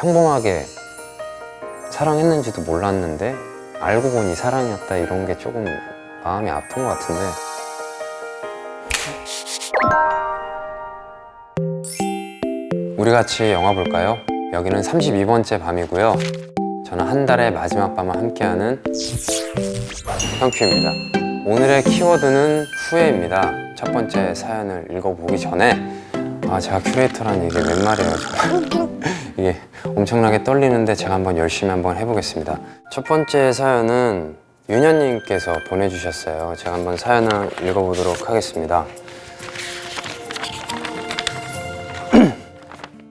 평범하게 사랑했는지도 몰랐는데 알고 보니 사랑이었다, 이런 게 조금 마음이 아픈 것 같은데. 우리 같이 영화 볼까요? 여기는 32번째 밤이고요. 저는 한 달의 마지막 밤을 함께하는 형큐입니다. 오늘의 키워드는 후회입니다. 첫 번째 사연을 읽어보기 전에 제가 큐레이터라니 이게 웬 말이에요, 정말. 이게 엄청나게 떨리는데 제가 한번 열심히 한번 해보겠습니다. 첫 번째 사연은 윤현님께서 보내주셨어요. 제가 한번 사연을 읽어보도록 하겠습니다.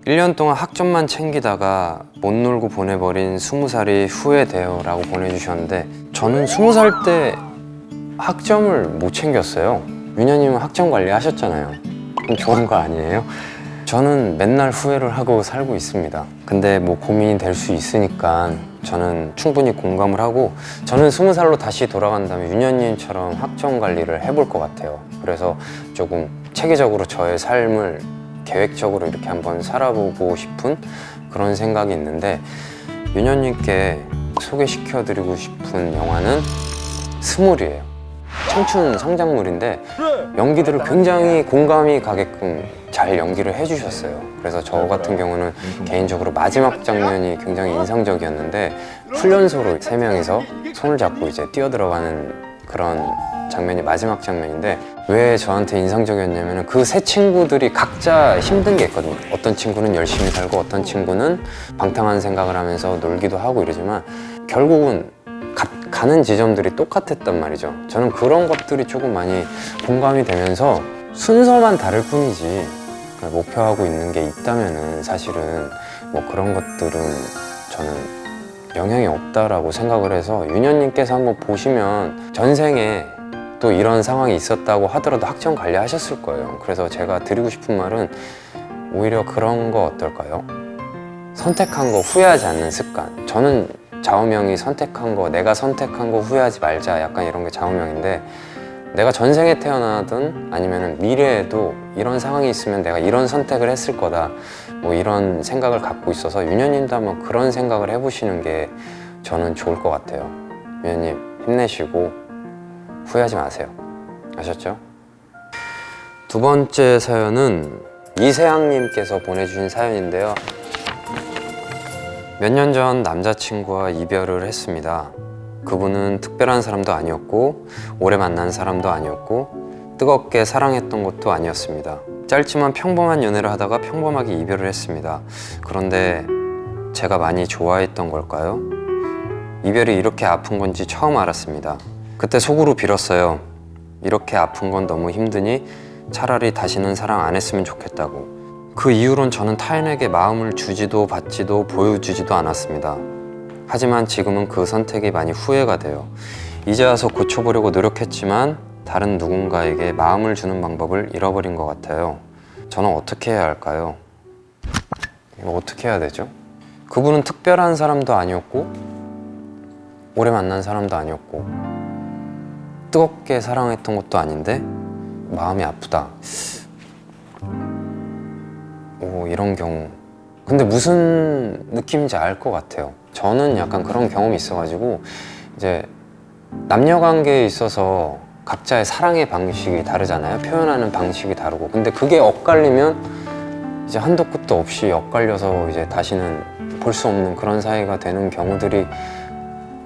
1년 동안 학점만 챙기다가 못 놀고 보내버린 20살이 후회돼요 라고 보내주셨는데, 저는 20살 때 학점을 못 챙겼어요. 윤현님은 학점 관리 하셨잖아요. 그럼 좋은 거 아니에요? 저는 맨날 후회를 하고 살고 있습니다. 근데 뭐 고민이 될 수 있으니까 저는 충분히 공감을 하고, 저는 20살로 다시 돌아간다면 윤현님처럼 학점 관리를 해볼 것 같아요. 그래서 조금 체계적으로 저의 삶을 계획적으로 이렇게 한번 살아보고 싶은 그런 생각이 있는데, 윤현님께 소개시켜드리고 싶은 영화는 스물이에요. 청춘 성장물인데 연기들을 굉장히 공감이 가게끔 잘 연기를 해주셨어요. 그래서 저 같은 경우는 개인적으로 마지막 장면이 굉장히 인상적이었는데, 훈련소로 3명이서 손을 잡고 이제 뛰어들어가는 그런 장면이 마지막 장면인데, 왜 저한테 인상적이었냐면 그 세 친구들이 각자 힘든 게 있거든요. 어떤 친구는 열심히 살고 어떤 친구는 방탕한 생각을 하면서 놀기도 하고 이러지만 결국은 가는 지점들이 똑같았단 말이죠. 저는 그런 것들이 조금 많이 공감이 되면서, 순서만 다를 뿐이지 목표하고 있는 게 있다면은 사실은 뭐 그런 것들은 저는 영향이 없다라고 생각을 해서, 윤현님께서 한번 보시면 전생에 또 이런 상황이 있었다고 하더라도 학점 관리하셨을 거예요. 그래서 제가 드리고 싶은 말은 오히려 그런 거 어떨까요? 선택한 거 후회하지 않는 습관. 저는 좌우명이 선택한 거, 내가 선택한 거 후회하지 말자, 약간 이런 게 좌우명인데, 내가 전생에 태어나든 아니면 미래에도 이런 상황이 있으면 내가 이런 선택을 했을 거다, 뭐 이런 생각을 갖고 있어서 윤현님도 한번 그런 생각을 해보시는 게 저는 좋을 것 같아요. 윤현님 힘내시고 후회하지 마세요. 아셨죠? 두 번째 사연은 이세양님께서 보내주신 사연인데요. 몇 년 전 남자친구와 이별을 했습니다. 그분은 특별한 사람도 아니었고 오래 만난 사람도 아니었고 뜨겁게 사랑했던 것도 아니었습니다. 짧지만 평범한 연애를 하다가 평범하게 이별을 했습니다. 그런데 제가 많이 좋아했던 걸까요? 이별이 이렇게 아픈 건지 처음 알았습니다. 그때 속으로 빌었어요. 이렇게 아픈 건 너무 힘드니 차라리 다시는 사랑 안 했으면 좋겠다고. 그 이후론 저는 타인에게 마음을 주지도 받지도 보여주지도 않았습니다. 하지만 지금은 그 선택이 많이 후회가 돼요. 이제 와서 고쳐보려고 노력했지만 다른 누군가에게 마음을 주는 방법을 잃어버린 것 같아요. 저는 어떻게 해야 할까요? 이거 어떻게 해야 되죠? 그분은 특별한 사람도 아니었고 오래 만난 사람도 아니었고 뜨겁게 사랑했던 것도 아닌데 마음이 아프다. 이런 경우. 근데 무슨 느낌인지 알 것 같아요. 저는 약간 그런 경험이 있어가지고, 이제 남녀 관계에 있어서 각자의 사랑의 방식이 다르잖아요. 표현하는 방식이 다르고. 근데 그게 엇갈리면 이제 한도 끝도 없이 엇갈려서 이제 다시는 볼 수 없는 그런 사이가 되는 경우들이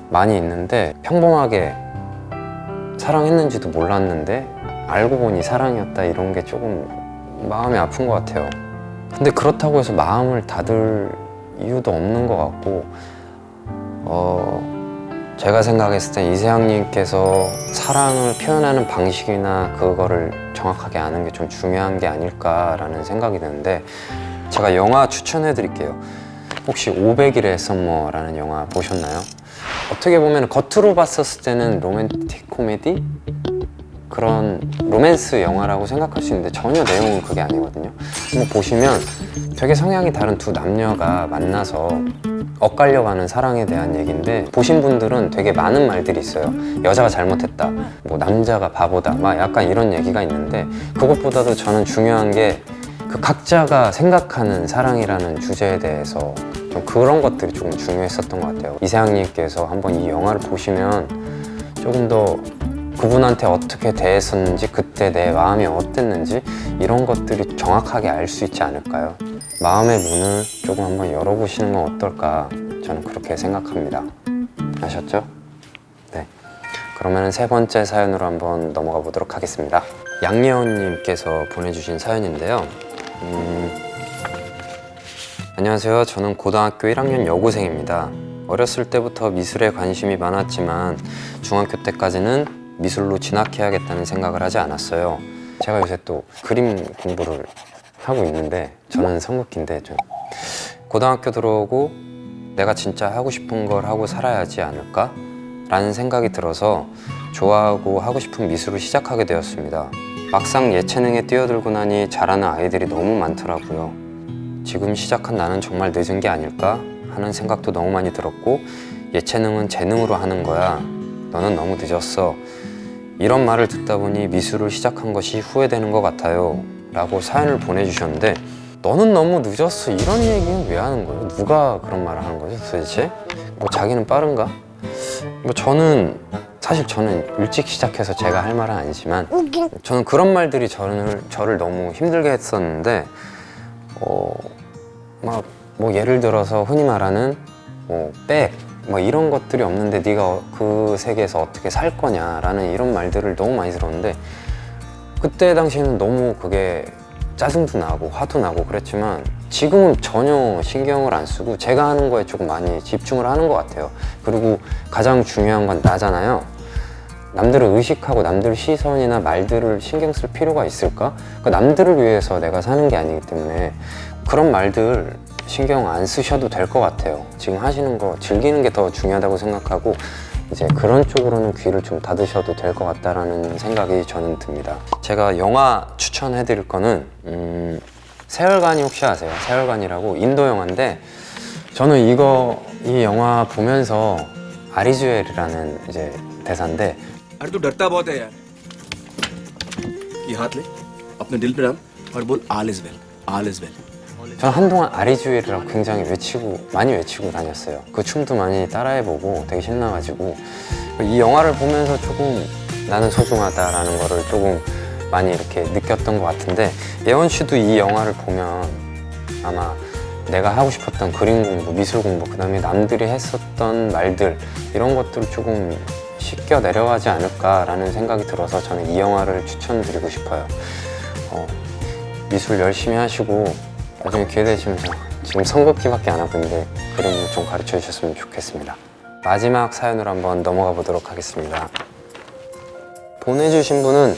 많이 있는데, 평범하게 사랑했는지도 몰랐는데 알고 보니 사랑이었다, 이런 게 조금 마음이 아픈 것 같아요. 근데 그렇다고 해서 마음을 닫을 이유도 없는 것 같고, 제가 생각했을 땐 이세양님께서 사랑을 표현하는 방식이나 그거를 정확하게 아는 게 좀 중요한 게 아닐까라는 생각이 드는데, 제가 영화 추천해 드릴게요. 혹시 500일의 썸머라는 영화 보셨나요? 어떻게 보면 겉으로 봤었을 때는 로맨틱 코미디? 그런 로맨스 영화라고 생각할 수 있는데 전혀 내용은 그게 아니거든요. 한번 보시면 되게 성향이 다른 두 남녀가 만나서 엇갈려가는 사랑에 대한 얘기인데, 보신 분들은 되게 많은 말들이 있어요. 여자가 잘못했다, 뭐 남자가 바보다, 막 약간 이런 얘기가 있는데, 그것보다도 저는 중요한 게 그 각자가 생각하는 사랑이라는 주제에 대해서 좀 그런 것들이 조금 중요했었던 것 같아요. 이세양님께서 한번 이 영화를 보시면 조금 더 그분한테 어떻게 대했었는지, 그때 내 마음이 어땠는지 이런 것들이 정확하게 알 수 있지 않을까요? 마음의 문을 조금 한번 열어보시는 건 어떨까, 저는 그렇게 생각합니다. 아셨죠? 네. 그러면 세 번째 사연으로 한번 넘어가 보도록 하겠습니다. 양예원님께서 보내주신 사연인데요. 안녕하세요. 저는 고등학교 1학년 여고생입니다. 어렸을 때부터 미술에 관심이 많았지만 중학교 때까지는 미술로 진학해야겠다는 생각을 하지 않았어요. 제가 요새 또 그림 공부를 하고 있는데, 저는 성극기인데 좀 고등학교 들어오고 내가 진짜 하고 싶은 걸 하고 살아야지 않을까? 라는 생각이 들어서 좋아하고 하고 싶은 미술을 시작하게 되었습니다. 막상 예체능에 뛰어들고 나니 잘하는 아이들이 너무 많더라고요. 지금 시작한 나는 정말 늦은 게 아닐까 하는 생각도 너무 많이 들었고, 예체능은 재능으로 하는 거야, 너는 너무 늦었어, 이런 말을 듣다 보니 미술을 시작한 것이 후회되는 것 같아요 라고 사연을 보내주셨는데, 너는 너무 늦었어 이런 얘기는 왜 하는 거예요? 누가 그런 말을 하는 거죠 도대체? 뭐 자기는 빠른가? 뭐 저는 일찍 시작해서 제가 할 말은 아니지만, 저는 그런 말들이 저를 너무 힘들게 했었는데, 뭐 예를 들어서 흔히 말하는 뭐 이런 것들이 없는데 네가 그 세계에서 어떻게 살 거냐라는 이런 말들을 너무 많이 들었는데, 그때 당시에는 너무 그게 짜증도 나고 화도 나고 그랬지만, 지금은 전혀 신경을 안 쓰고 제가 하는 거에 조금 많이 집중을 하는 것 같아요. 그리고 가장 중요한 건 나잖아요. 남들을 의식하고 남들 시선이나 말들을 신경 쓸 필요가 있을까? 그러니까 남들을 위해서 내가 사는 게 아니기 때문에 그런 말들 신경 안 쓰셔도 될 것 같아요. 지금 하시는 거 즐기는 게 더 중요하다고 생각하고, 이제 그런 쪽으로는 귀를 좀 닫으셔도 될 것 같다라는 생각이 저는 듭니다. 제가 영화 추천해 드릴 거는 세월간이 혹시 아세요? 세월간이라고 인도 영화인데, 저는 이 영화 보면서 아리주엘이라는 이제 대사인데, अरे तू डरता बहुत है यार ये हाथ ले अपने दिल पे डाल और बोल all is well all is well 저는 한동안 아리주엘이라고 굉장히 많이 외치고 다녔어요. 그 춤도 많이 따라해보고 되게 신나가지고, 이 영화를 보면서 조금 나는 소중하다라는 거를 조금 많이 이렇게 느꼈던 것 같은데, 예원 씨도 이 영화를 보면 아마 내가 하고 싶었던 그림 공부, 미술 공부, 그 다음에 남들이 했었던 말들 이런 것들을 조금 씻겨 내려가지 않을까라는 생각이 들어서 저는 이 영화를 추천드리고 싶어요. 미술 열심히 하시고 나중에 기회 되시면, 지금 성극기밖에 안 하고 있는데 그림을 좀 가르쳐 주셨으면 좋겠습니다. 마지막 사연으로 한번 넘어가 보도록 하겠습니다. 보내주신 분은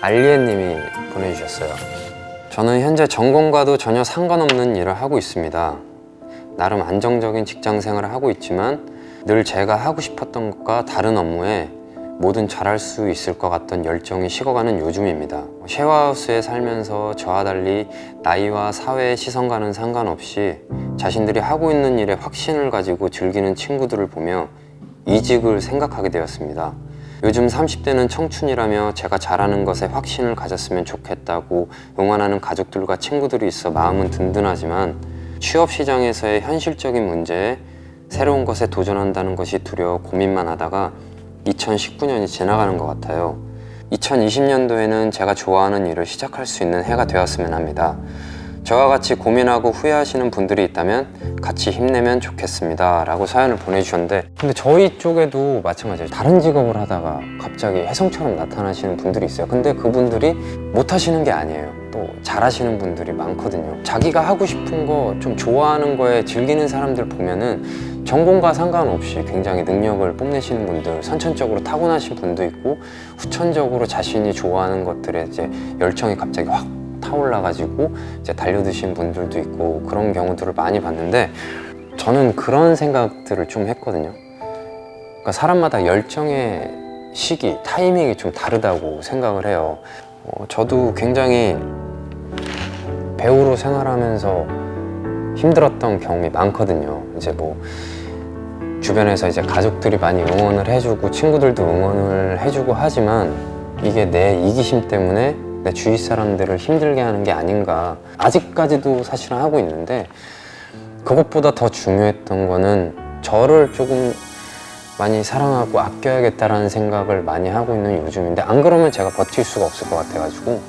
알리에님이 보내주셨어요. 저는 현재 전공과도 전혀 상관없는 일을 하고 있습니다. 나름 안정적인 직장 생활을 하고 있지만 늘 제가 하고 싶었던 것과 다른 업무에 뭐든 잘할 수 있을 것 같던 열정이 식어가는 요즘입니다. 쉐어하우스에 살면서 저와 달리 나이와 사회의 시선과는 상관없이 자신들이 하고 있는 일에 확신을 가지고 즐기는 친구들을 보며 이직을 생각하게 되었습니다. 요즘 30대는 청춘이라며 제가 잘하는 것에 확신을 가졌으면 좋겠다고 응원하는 가족들과 친구들이 있어 마음은 든든하지만, 취업 시장에서의 현실적인 문제에 새로운 것에 도전한다는 것이 두려워 고민만 하다가 2019년이 지나가는 것 같아요. 2020년도에는 제가 좋아하는 일을 시작할 수 있는 해가 되었으면 합니다. 저와 같이 고민하고 후회하시는 분들이 있다면 같이 힘내면 좋겠습니다 라고 사연을 보내주셨는데, 근데 저희 쪽에도 마찬가지예요. 다른 직업을 하다가 갑자기 혜성처럼 나타나시는 분들이 있어요. 근데 그분들이 못 하시는 게 아니에요. 또 잘하시는 분들이 많거든요. 자기가 하고 싶은 거, 좀 좋아하는 거에 즐기는 사람들 보면은 전공과 상관없이 굉장히 능력을 뽐내시는 분들, 선천적으로 타고나신 분도 있고, 후천적으로 자신이 좋아하는 것들에 이제 열정이 갑자기 확 타올라가지고 이제 달려드신 분들도 있고, 그런 경우들을 많이 봤는데, 저는 그런 생각들을 좀 했거든요. 그러니까 사람마다 열정의 시기, 타이밍이 좀 다르다고 생각을 해요. 저도 굉장히 배우로 생활하면서 힘들었던 경험이 많거든요. 이제 뭐 주변에서 이제 가족들이 많이 응원을 해주고 친구들도 응원을 해주고 하지만, 이게 내 이기심 때문에 내 주위 사람들을 힘들게 하는 게 아닌가, 아직까지도 사실은 하고 있는데, 그것보다 더 중요했던 거는 저를 조금 많이 사랑하고 아껴야겠다라는 생각을 많이 하고 있는 요즘인데, 안 그러면 제가 버틸 수가 없을 것 같아가지고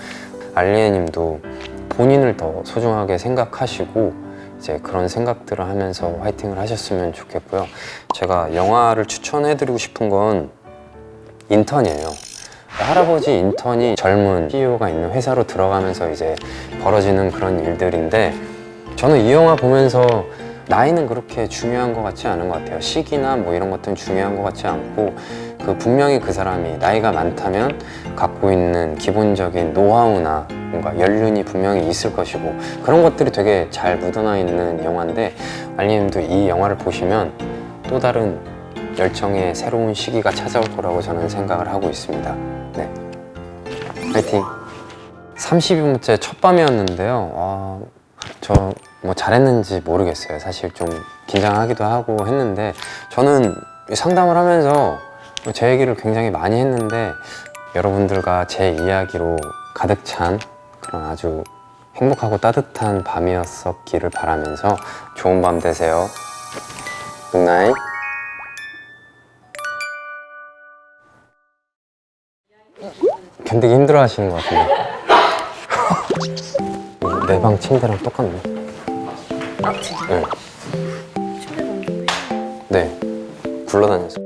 알리에님도 본인을 더 소중하게 생각하시고 이제 그런 생각들을 하면서 화이팅을 하셨으면 좋겠고요. 제가 영화를 추천해드리고 싶은 건 인턴이에요. 할아버지 인턴이 젊은 CEO가 있는 회사로 들어가면서 이제 벌어지는 그런 일들인데, 저는 이 영화 보면서 나이는 그렇게 중요한 것 같지 않은 것 같아요. 시기나 뭐 이런 것들은 중요한 것 같지 않고, 분명히 그 사람이 나이가 많다면 갖고 있는 기본적인 노하우나 뭔가 연륜이 분명히 있을 것이고, 그런 것들이 되게 잘 묻어나 있는 영화인데, 알리님도 이 영화를 보시면 또 다른 열정의 새로운 시기가 찾아올 거라고 저는 생각을 하고 있습니다. 네, 파이팅! 32분째 첫 밤이었는데요. 저 뭐 잘했는지 모르겠어요. 사실 좀 긴장하기도 하고 했는데, 저는 상담을 하면서 제 얘기를 굉장히 많이 했는데, 여러분들과 제 이야기로 가득 찬 그런 아주 행복하고 따뜻한 밤이었었기를 바라면서 좋은 밤 되세요. 굿나잇. 견디기 힘들어 하시는 것 같은데. 내 방 침대랑 똑같네. 아 진짜? 네. 침대 너무 좋네. 네. 굴러다녀서.